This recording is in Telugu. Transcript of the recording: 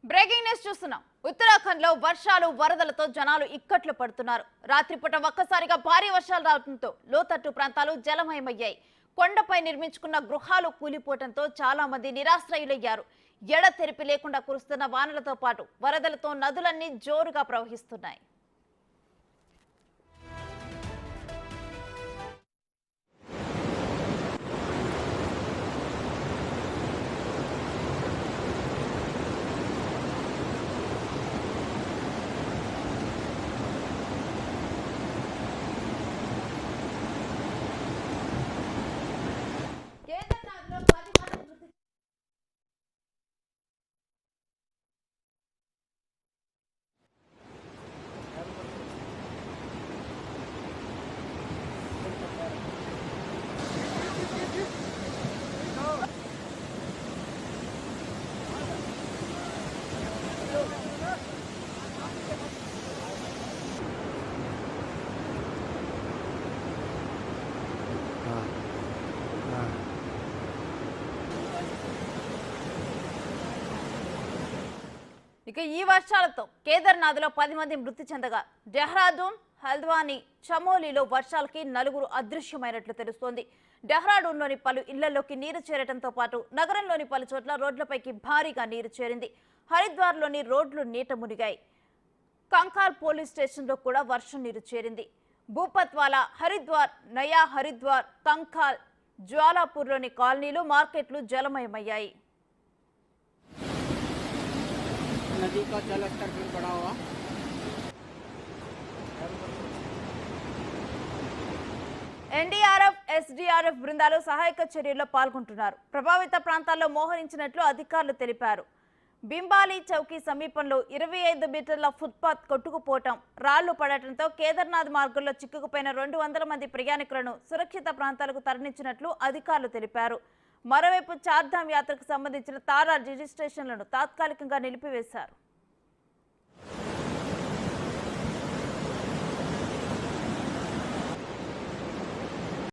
బ్రేకింగ్ న్యూస్ చూస్తున్నాం. ఉత్తరాఖండ్ లో వర్షాలు వరదలతో జనాలు ఇక్కట్లు పడుతున్నారు. రాత్రిపూట ఒక్కసారిగా భారీ వర్షాలు రావడంతో లోతట్టు ప్రాంతాలు జలమయమయ్యాయి. కొండపై నిర్మించుకున్న గృహాలు కూలిపోవడంతో చాలా మంది నిరాశ్రయులయ్యారు. ఎడతెరిపి లేకుండా కురుస్తున్న వానలతో పాటు వరదలతో నదులన్నీ జోరుగా ప్రవహిస్తున్నాయి. ఇక ఈ వర్షాలతో కేదార్నాథ్లో 10 మంది మృతి చెందగా డెహ్రాడూన్, హల్ద్వానీ, చమోలీలో వర్షాలకి నలుగురు అదృశ్యమైనట్లు తెలుస్తోంది. డెహ్రాడూన్లోని పలు ఇళ్లలోకి నీరు చేరడంతో పాటు నగరంలోని పలు చోట్ల రోడ్లపైకి భారీగా నీరు చేరింది. హరిద్వార్లోని రోడ్లు నీట మునిగాయి. కంకాల్ పోలీస్ స్టేషన్లో కూడా వర్షం నీరు చేరింది. భూపత్వాలా, హరిద్వార్, నయా హరిద్వార్, కంకాల్, జ్వాలాపూర్లోని కాలనీలు, మార్కెట్లు జలమయమయ్యాయి. नदी का जल स्तर फिर बढ़ा हुआ। ఎన్డీఆర్ఎఫ్, ఎస్డీఆర్ఎఫ్ బృందాలు సహాయక చర్యల్లో పాల్గొంటున్నారు. ప్రభావిత ప్రాంతాల్లో మోహరించినట్లు అధికారులు తెలిపారు. బింబాలి చౌకీ సమీపంలో 25 మీటర్ల ఫుట్పాత్ కొట్టుకుపోవటం, రాళ్లు పడటంతో కేదార్నాథ్ మార్గంలో చిక్కుకుపోయిన 200 మంది ప్రయాణికులను సురక్షిత ప్రాంతాలకు తరలించినట్లు అధికారులు తెలిపారు. మరోవైపు చార్ధామ్ యాత్రకు సంబంధించిన తారా రిజిస్ట్రేషన్లను తాత్కాలికంగా నిలిపివేశారు.